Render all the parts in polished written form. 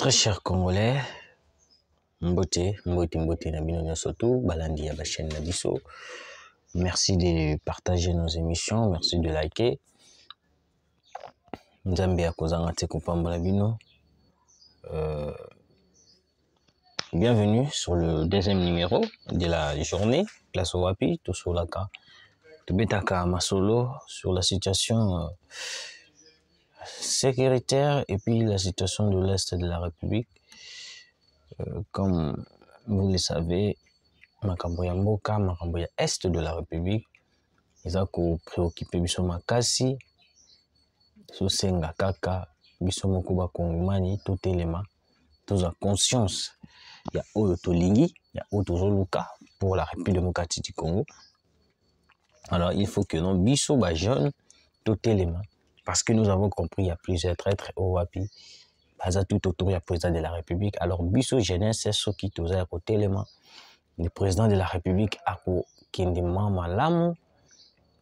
Très chers Congolais, Mbote Nabino Soto, Balandi à la chaîne Nabiso. Merci de partager nos émissions, merci de liker. Nzambe akozanga te kopambola bino. Bienvenue sur le deuxième numéro de la journée. Place au Wapi, tout sur la cas. Tout betaka masolo sur la situation sécuritaire et puis la situation de l'Est de la République. Comme vous le savez, makambo ya mboka, makambo ya Est de la République, eza ko préoccuper biso makasi, so senga kaka biso moko ba kongomani tout élément, tous a conscience ya oyo tolingi, ya oyo tozoluka pour la République démocratique du Congo. Alors il faut que nos biso ba jeunes tout élément, parce que nous avons compris il y a plusieurs traîtres au Wapi. Baza tout autour du président de la République. Alors biso jeunesse c'est ce qui toza à côté élément. Le président de la République a kindema malamu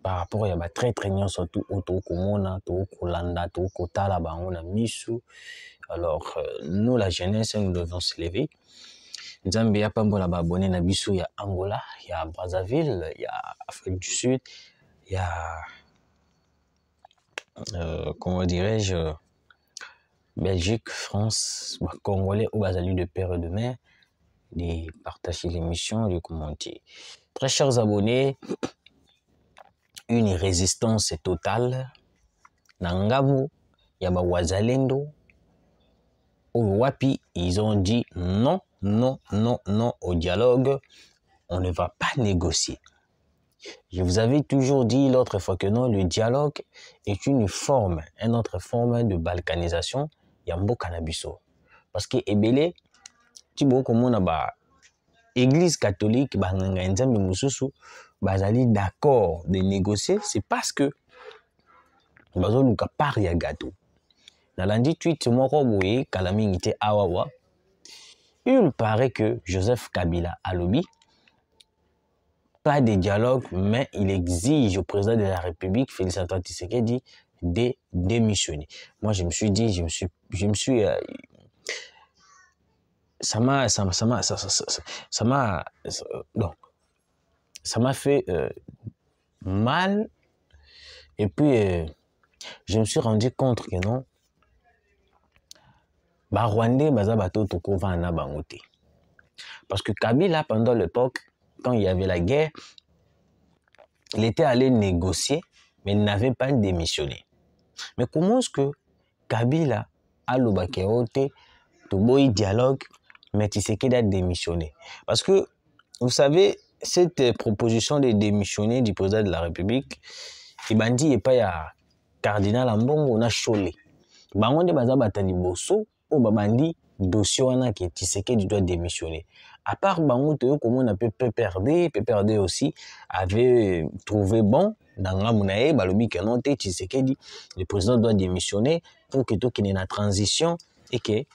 par rapport à très très bien surtout auto komona to kolanda to kotala bango na misu. Alors nous la jeunesse nous devons se lever. Nzambe ya pambola ba abonné na biso ya Angola, ya Brazzaville, ya Afrique du Sud, ya comment dirais-je, Belgique, France, Congolais ou Bazali de père et de mère, de partager l'émission, de commenter. Très chers abonnés, une résistance totale. Nangabu, Yaba Wazalendo, au Wapi, ils ont dit non, non, non, non au dialogue. On ne va pas négocier. Je vous avais toujours dit l'autre fois que non, le dialogue est une autre forme de balkanisation. Yambo Cannabiso. Parce que Ebele, Tibo comme on a Église catholique, Banganga Nzambe Mususu, bazali d'accord de négocier, c'est parce que bazo luka pari ya gâteau. Dans lundi tweet moko boye kalamingite awawa. Il paraît que Joseph Kabila alobi pas de dialogue, mais il exige au président de la République, Félix Antoine Tshisekedi, de démissionner. Moi, je me suis dit, ça m'a fait mal. Et puis, je me suis rendu compte que non, Rwandais, parce que Kabila, pendant l'époque, quand il y avait la guerre, il était allé négocier, mais il n'avait pas démissionné. Mais comment est-ce que Kabila a l'obakeote, Toboy dialogue, mais Tshisekedi a démissionné? Parce que, vous savez, cette proposition de démissionner du président de la République, il m'a dit, il n'y a pas ya cardinal Ambongo, on a cholé. Bangonde baza batali bosso, ou babandi, dossier wana qui Tshisekedi doit démissionner. À part Bango, comme on appelle PPRD aussi avait trouvé bon, dans la Mounae, Balobi Kenote, Tshisekedi, le président doit démissionner pour que tout qu'il y ait une transition et que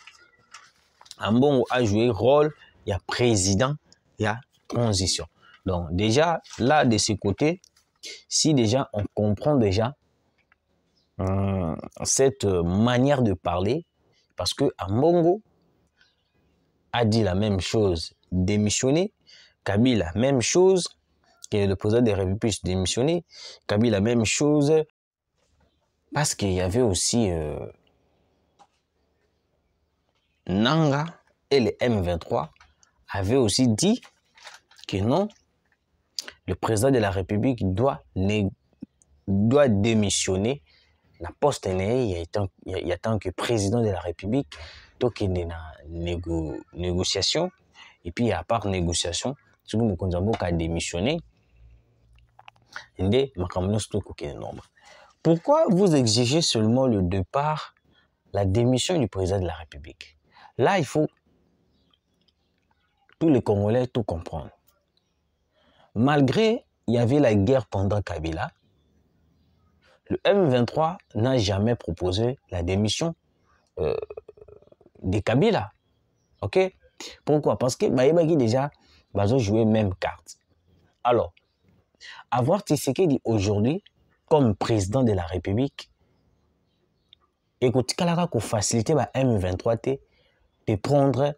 Ambongo a joué rôle, il y a président, il y a transition. Donc déjà, là, de ce côté, si déjà on comprend déjà cette manière de parler, parce que Ambongo a dit la même chose, démissionner, Kabila, même chose, que le président de la République puisse démissionner, Kabila, même chose, parce qu'il y avait aussi Nanga et les M23 avaient aussi dit que non, le président de la République doit démissionner. La poste il y a tant que président de la République, donc il y a une négociation, et puis à part négociation, si vous a démissionné, pourquoi vous exigez seulement le départ, la démission du président de la République? Là, il faut tous les Congolais tout comprendre. Malgré il y avait la guerre pendant Kabila, le M23 n'a jamais proposé la démission de Kabila. Ok? Pourquoi? Parce que Baïbaki déjà, ils joué même carte. Alors, avoir Tshisekedi aujourd'hui comme président de la République, écoute, Kalaka pour faciliter la M23T, de prendre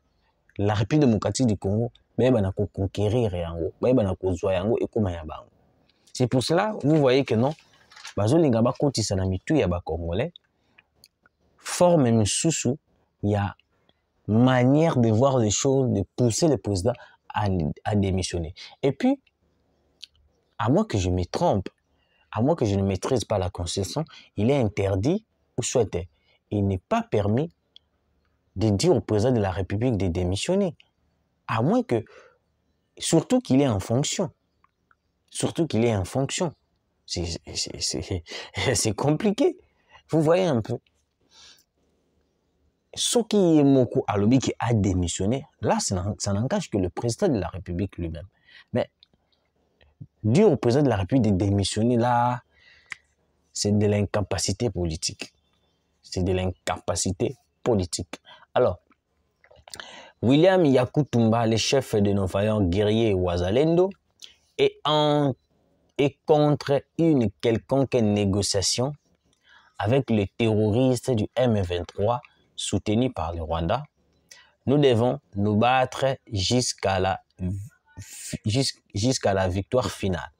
la République démocratique du Congo, mais ben conquérir yango, ben kozwa yango et comme ya bango. C'est pour cela vous voyez que non, bazolinga ba kotisa na mitu ya ba Congolais, forme misusu ya manière de voir les choses, de pousser le président à démissionner. Et puis, à moins que je me trompe, à moins que je ne maîtrise pas la Constitution, il est interdit, ou soit il n'est pas permis de dire au président de la République de démissionner. À moins que, surtout qu'il est en fonction. Surtout qu'il est en fonction. C'est compliqué. Vous voyez un peu. Ce qui est Moko Alobi qui a démissionné, là, ça n'engage que le président de la République lui-même. Mais dire au président de la République de démissionner, là, c'est de l'incapacité politique. C'est de l'incapacité politique. Alors, William Yakutumba, le chef de nos vaillants guerriers Wazalendo, est contre une quelconque négociation avec les terroristes du M23 soutenus par le Rwanda. Nous devons nous battre jusqu'à la victoire finale.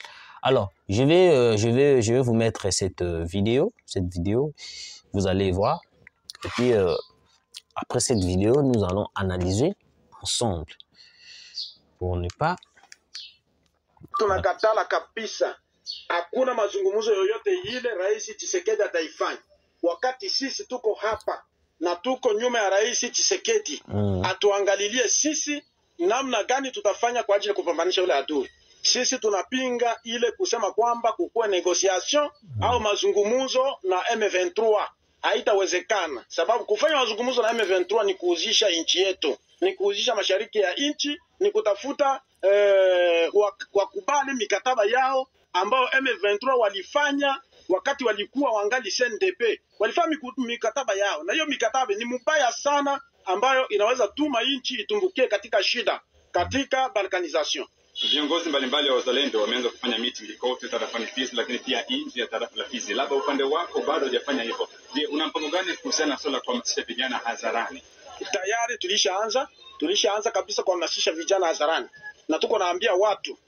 Alors, je vais vous mettre cette vidéo. Vous allez voir. Et puis, après cette vidéo, nous allons analyser ensemble. Pour ne pas... Tunakatala kabisa. Hakuna mazungumzo yoyote ile Rais Tshisekedi ataifanya. Wakati sisi tuko hapa na tuko nyuma ya Rais Tshisekedi, atuangalilie sisi namna gani tutafanya kwa ajili ya kupambanisha yule adui. Sisi tunapinga ile kusema kwamba kukuwe negotiation au mazungumzo na M23. Haitawezekana, sababu kufanya mazungumzo na M23 ni kuuzisha nchi yetu, ni kuuzisha mashariki ya nchi, ni kutafuta wakubali mikataba yao ambao M23 walifanya wakati walikuwa wangali CNDP. Walifanya mikataba yao, na hiyo mikataba ni mbaya sana, ambayo inaweza tuma nchi itumbukie katika shida, katika balkanization. Viongozi mbalimbali wa wazalendo wameanza kufanya meeting kote tarafani Fizi, lakini pia nje ya tarafa la Fizi. Labda upande wako bado hujafanya hivyo. Je, una mpango gani kuhusiana na swala la kuhamasisha vijana hadharani? Tayari tulishaanza kabisa kuhamasisha vijana hadharani, na tuko naambia watu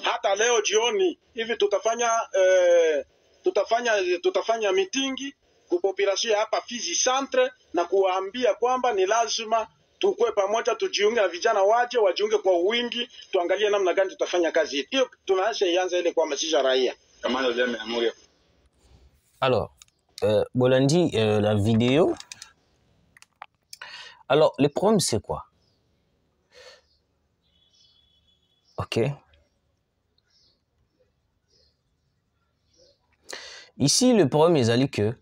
hata leo jioni hivi tutafanya mitingi kwa population hapa Fizi Centre, na kuwaambia kwamba ni lazima tukue pamoja, tujiunge na vijana wajiunge kwa wingi, tuangalie namna gani tutafanya kazi hii. Hiyo tunaanza ile kuhamasisha raia. Alors, Bolandi, la vidéo. Alors, le problème c'est quoi? Ok. Ici, le problème est que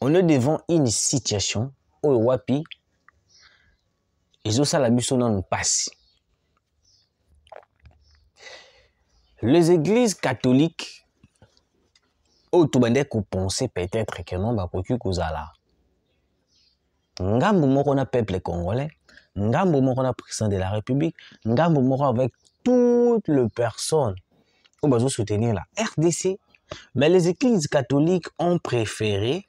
on est devant une situation où wapi ils ont ça la mission non passe. Les églises catholiques au tout bande qu'on pensait peut-être que non ba koki kozala. Ngambo moko na peuple congolais, ngambo moko na président de la République, ngambo moko avec toutes les personnes où bazo soutenir la RDC, mais les églises catholiques ont préféré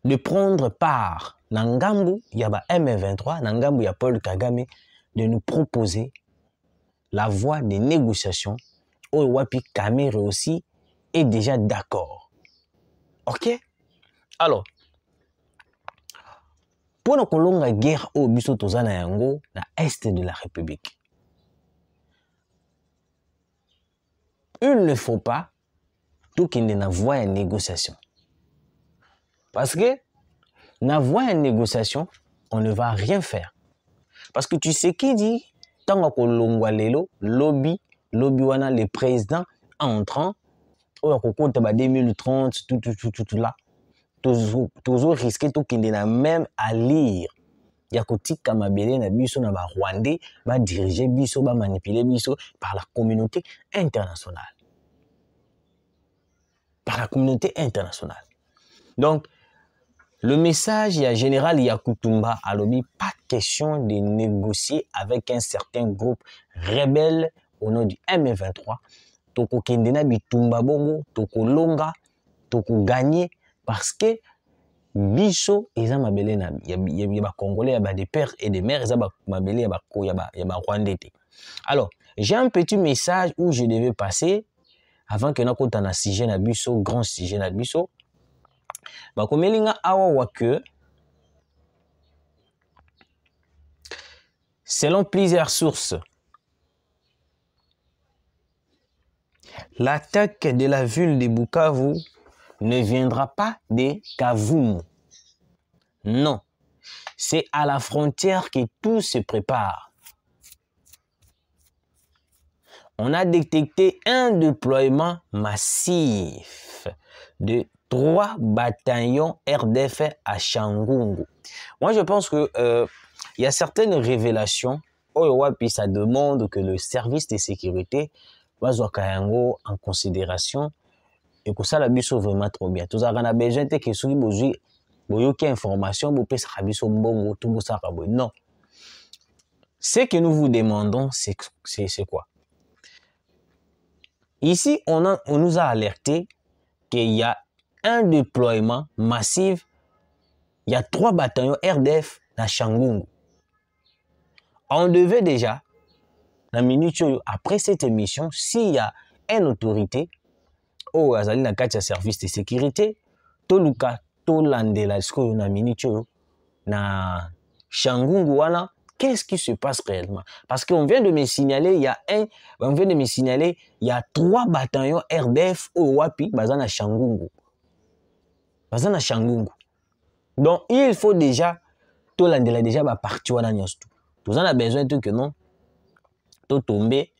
de prendre part dans Ngambu, il y a M23, dans Ngambu, il y a Paul Kagame, de nous proposer la voie des négociations. Wapi Kamere aussi est déjà d'accord. Ok? Alors, pour nous la guerre au biso tozana yango na est de la République, il ne faut pas tout qu'il ne voie une négociation. Parce que, dans voie une négociation, on ne va rien faire. Parce que tu sais qui dit, tant que lobby wana, le président entrant, au compte 2030, tout là, toujours risqué tout qu'il n'a même à lire. Il y a côté Kamabele na biso na ba Rwandais, va diriger biso, va manipuler biso par la communauté internationale. Par la communauté internationale. Donc, le message général Yakutumba Alobi, pas question de négocier avec un certain groupe rebelle au nom du M23. Toko kendena bitumba bongo, toko longa, toko gagner parce que biso eza mabele na ya ba Congolais, ya ba des pères et des mères, eza ba mabele ya ba Rwandais. Alors, j'ai un petit message où je devais passer avant que nakota na sujet na biso, grand sujet na biso. Ba komelinga awa wa que selon plusieurs sources, l'attaque de la ville de Bukavu ne viendra pas de Kavumu. Non, c'est à la frontière que tout se prépare. On a détecté un déploiement massif de 3 bataillons RDF à Changungu. Moi, je pense que il y a certaines révélations. Puis ça demande que le service de sécurité va Kayango en considération et que ça la biso vraiment trop bien. Tout ça, on a besoin de que ceux qui boyoki information, bo pesa biso mbongo tout ça non. Ce que nous vous demandons, c'est quoi? Ici, on nous a alerté qu'il y a un déploiement massif. Il y a 3 bataillons RDF à Changungu. On devait déjà, la minute après cette émission, s'il y a une autorité, au azali na kati ya service de sécurité, toluka tolandela sko na minute na Changungu wana, qu'est-ce qui se passe réellement? Parce qu'on vient de me signaler, il y a 3 bataillons RDF au Wapi, bazana Changungu. Bazana Changungu. Donc il faut déjà tolandela déjà ba parti wana nyosto. Tout a besoin de que non to tomber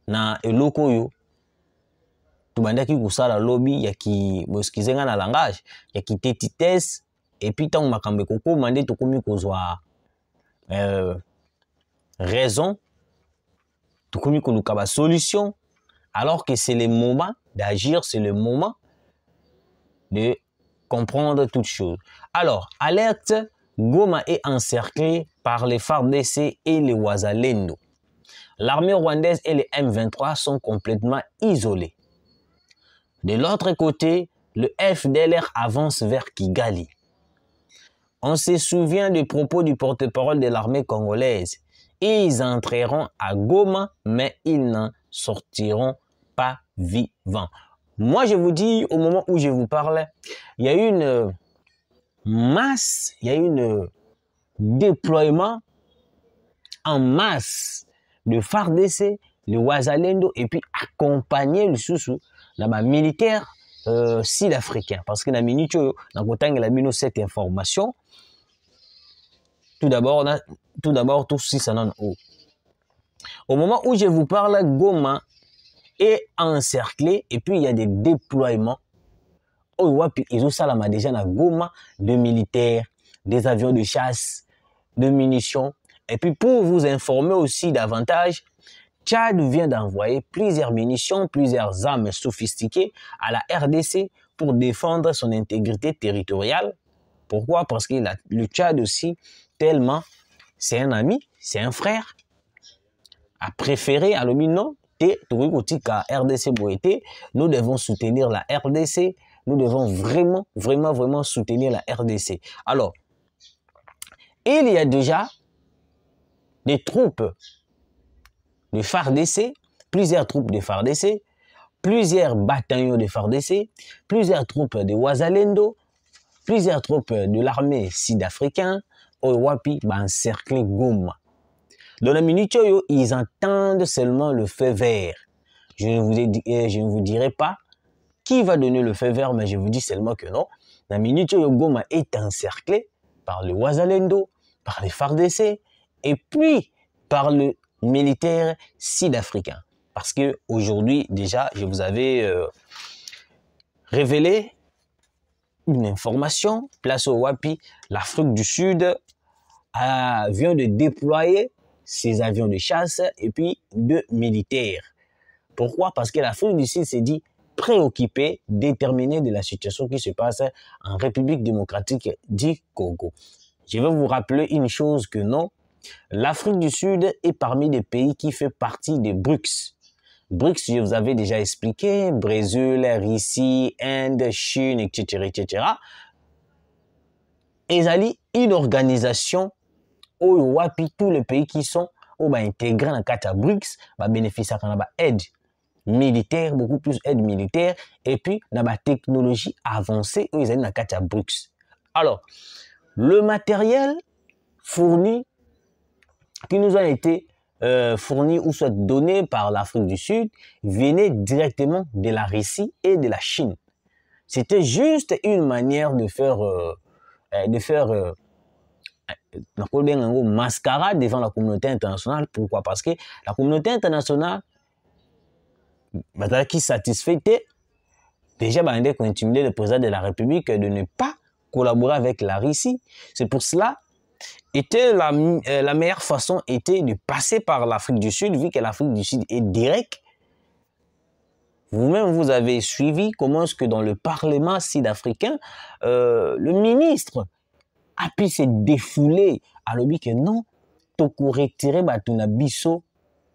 na eloko yo tubandaki kusala lobby ya ki boskizenga na langage ya ki tetites et puis tant makambe koko mande to komi kozwa raison to komi koluka ba solution alors que c'est le moment d'agir, c'est le moment de comprendre toutes choses. Alors, alerte, Goma est encerclée par les FARDC et les Wazalendo. L'armée rwandaise et les M23 sont complètement isolés. De l'autre côté, le FDLR avance vers Kigali. On se souvient du propos du porte-parole de l'armée congolaise. Ils entreront à Goma, mais ils n'en sortiront pas vivants. Moi, je vous dis, au moment où je vous parle, il y a eu une masse, il y a eu un déploiement en masse de FARDC, de Wazalendo, et puis accompagner le sous dans militaire sud-africain. Parce que dans la minute, dans cette information, tout d'abord, tout ça, ça n'en haut. Au moment où je vous parle, Goma est encerclé et puis il y a des déploiements. Ils ont ça déjà dans Goma, de militaires, des avions de chasse, de munitions. Et puis pour vous informer aussi davantage, Tchad vient d'envoyer plusieurs munitions, plusieurs armes sophistiquées à la RDC pour défendre son intégrité territoriale. Pourquoi? Parce que le Tchad aussi, tellement, c'est un ami, c'est un frère, a préféré à l'omino. RDC Boété, nous devons soutenir la RDC, nous devons vraiment soutenir la RDC. Alors, il y a déjà des troupes de FARDC, plusieurs troupes de FARDC, plusieurs bataillons de FARDC, plusieurs troupes de Wazalendo, plusieurs troupes de l'armée sud-africaine, au Wapi, encercler Goma. Dans la minute, ils entendent seulement le feu vert. Je ne vous dirai pas qui va donner le feu vert, mais je vous dis seulement que non. La minute, Goma est encerclé par le Wazalendo, par les FARDC, et puis par le militaire sud-africain. Parce que aujourd'hui, déjà, je vous avais révélé une information. Place au Wapi, l'Afrique du Sud vient de déployer ses avions de chasse et puis de militaires. Pourquoi? Parce que l'Afrique du Sud s'est dit préoccupée, déterminée de la situation qui se passe en République démocratique du Congo. Je vais vous rappeler une chose que non, l'Afrique du Sud est parmi les pays qui fait partie des BRICS. BRICS, je vous avais déjà expliqué, Brésil, Russie, Inde, Chine, etc., etc. Ezali une organisation où wapi tous les pays qui sont intégrés dans le BRICS bénéficient de l'aide militaire, beaucoup plus aide militaire, et puis dans la technologie avancée où ils sont dans le BRICS. Alors, le matériel fourni, qui nous a été fourni ou soit donné par l'Afrique du Sud, venait directement de la Russie et de la Chine. C'était juste une manière de faire mascarade devant la communauté internationale. Pourquoi? Parce que la communauté internationale qui satisfait déjà qu'on intimidait le président de la République de ne pas collaborer avec la Russie. C'est pour cela la meilleure façon était de passer par l'Afrique du Sud, vu que l'Afrique du Sud est direct. Vous-même, vous avez suivi comment est-ce que dans le Parlement sud-africain, le ministre a pu se défouler à l'objet que non, toko retirer batuna biso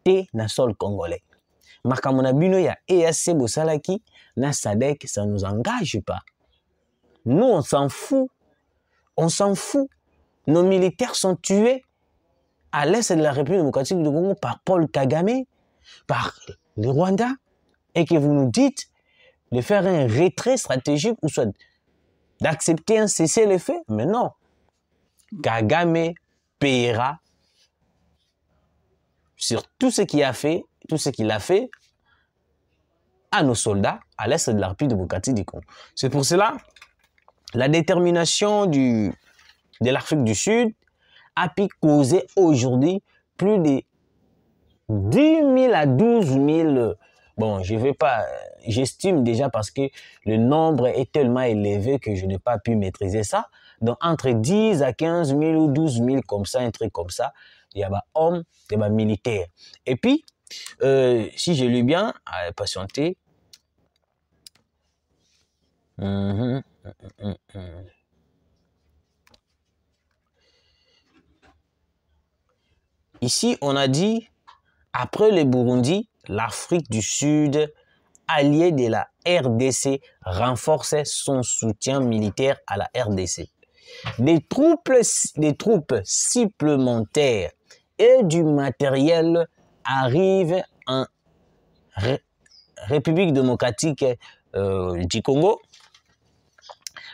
te na sol congolais. Makamona bino ya EAC bosalaki na SADC, ça nous engage pas. Nous, on s'en fout. On s'en fout. Nos militaires sont tués à l'est de la République démocratique du Congo par Paul Kagame, par le Rwanda, et que vous nous dites de faire un retrait stratégique ou soit d'accepter un cessez-le-feu. Mais non. Kagame paiera sur tout ce qu'il a fait, à nos soldats à l'est de la République démocratique du Congo. C'est pour cela la détermination de l'Afrique du Sud a pu causer aujourd'hui plus de 10 000 à 12 000. Bon, je vais pas, j'estime déjà parce que le nombre est tellement élevé que je n'ai pas pu maîtriser ça. Donc, entre 10 à 15 000 ou 12 000 comme ça, un truc comme ça, il y a des hommes, il y a des militaires. Et puis, si je lis bien, patientez. Ici, on a dit, après le Burundi, l'Afrique du Sud, alliée de la RDC, renforce son soutien militaire à la RDC. Des troupes supplémentaires et du matériel arrivent en République démocratique du Congo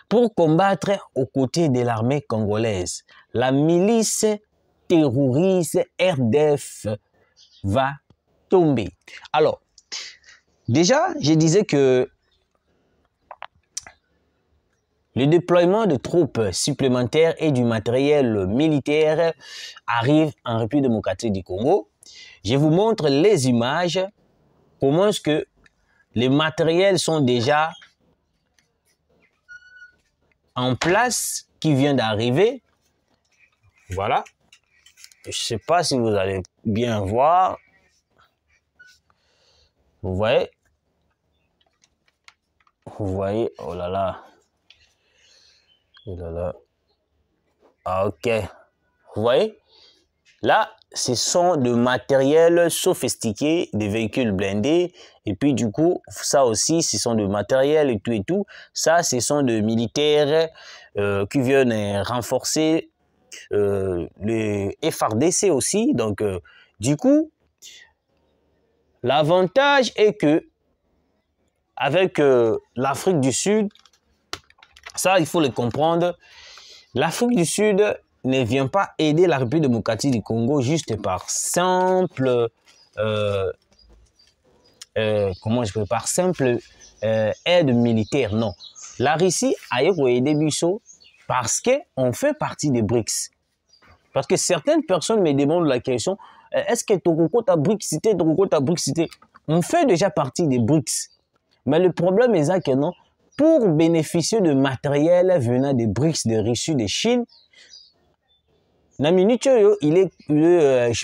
pour combattre aux côtés de l'armée congolaise. La milice terroriste RDF va tomber. Alors, déjà, je disais que le déploiement de troupes supplémentaires et du matériel militaire arrive en République démocratique du Congo. Je vous montre les images, comment est-ce que les matériels sont déjà en place, qui vient d'arriver. Voilà. Je ne sais pas si vous allez bien voir. Vous voyez? Vous voyez? Oh là là. Oh là là. Ah, ok. Vous voyez? Là, ce sont de matériel sophistiqué, des véhicules blindés. Et puis, du coup, ça aussi, ce sont de matériel et tout et tout. Ça, ce sont de militaires qui viennent renforcer le FARDC aussi. Donc, du coup, l'avantage est que avec l'Afrique du Sud, ça, il faut le comprendre, l'Afrique du Sud ne vient pas aider la République démocratique du Congo juste par simple, aide militaire, non. La Russie a aidé Bissau parce qu'on fait partie des BRICS. Parce que certaines personnes me demandent la question, est-ce que Togo ta BRICS-cité, Togo ta BRICS-cité? On fait déjà partie des BRICS. Mais le problème est que non, pour bénéficier de matériel venant des BRICS, de Russie, de Chine, je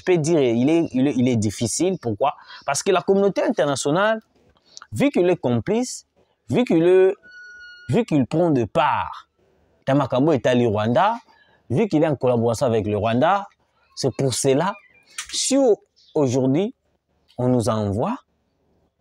peux dire, il est difficile. Pourquoi? Parce que la communauté internationale, vu qu'il est complice, vu qu'il prend de part, Tamakambo est allé au Rwanda, vu qu'il est en collaboration avec le Rwanda, c'est pour cela, si aujourd'hui, on nous envoie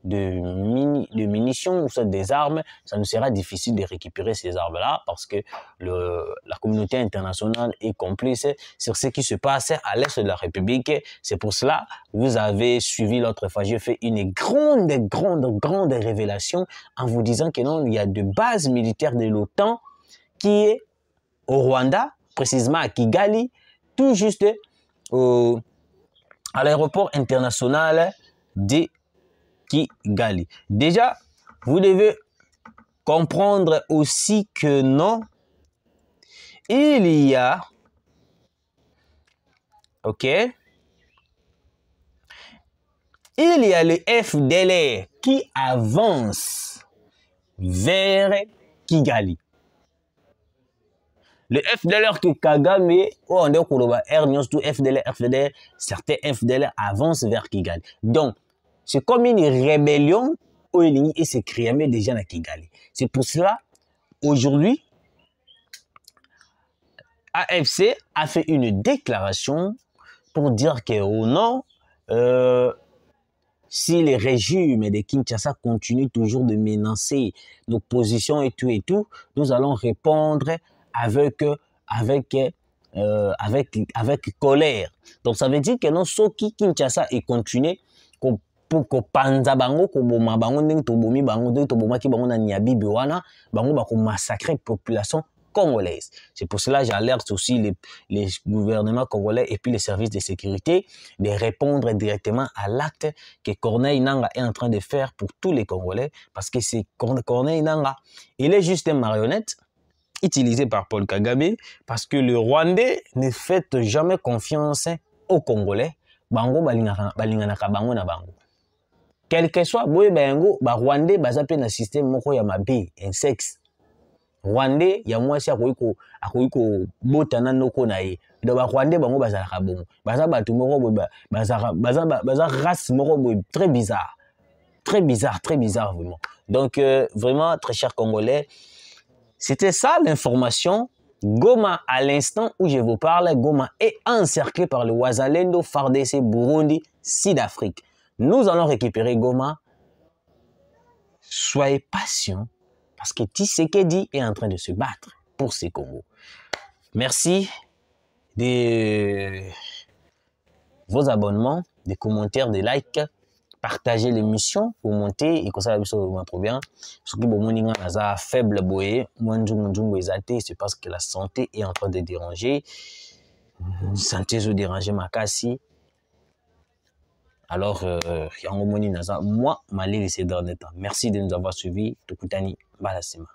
de munitions ou soit des armes, ça nous sera difficile de récupérer ces armes-là parce que la communauté internationale est complice sur ce qui se passe à l'est de la République. C'est pour cela que vous avez suivi l'autre fois. J'ai fait une grande révélation en vous disant que non, il y a de bases militaires de l'OTAN qui est au Rwanda, précisément à Kigali, tout juste à l'aéroport international de Kigali. Déjà, vous devez comprendre aussi que non, il y a, ok, il y a le FDLR qui avance vers Kigali. Le FDLR que Kagame, on dit FDLR, certains FDLR avancent vers Kigali. Donc, c'est comme une rébellion et c'est créé déjà à Kigali. C'est pour cela, aujourd'hui, AFC a fait une déclaration pour dire que au non, si les régimes de Kinshasa continuent toujours de menacer nos positions et tout, nous allons répondre avec colère. Donc ça veut dire que non, ceux qui Kinshasa et continuer pour que panza bango ko boma bango ndenge to bomi bango ndenge to boma ki bango na Nyabibi wana bango ba ko massacrer population congolaise. C'est pour cela que j'alerte aussi les gouvernements congolais et puis les services de sécurité de répondre directement à l'acte que Corneille Nangaa est en train de faire pour tous les Congolais parce que c'est Corneille Nangaa. Il est juste une marionnette utilisé par Paul Kagame parce que le Rwandais ne fait jamais confiance aux Congolais. Bango balinganaka bango na bango. Quel que soit boye bango, ba Rwandais bazape na système moko ya mabe, un sexe. Rwandais ya mwasi akoyiko botana noko na ye. Donc ba Rwandais bango bazalaka bongo. Baza batu moko boye baza race moko boye très bizarre. Très bizarre vraiment. Donc vraiment très chers Congolais, c'était ça l'information. Goma, à l'instant où je vous parle, Goma est encerclé par le Wazalendo, FARDC, Burundi, Sud-Afrique. Nous allons récupérer Goma. Soyez patients parce que Tshisekedi est en train de se battre pour ces Congos. Merci de vos abonnements, des commentaires, des likes. Partagez l'émission pour monter et comme ça la vidéo va trop bien. Ce qui est faible boye, c'est parce que la santé est en train de déranger. Santé se déranger ma cassie. Alors moi malé c'est dans le temps. Merci de nous avoir suivis. Tukutani balasima.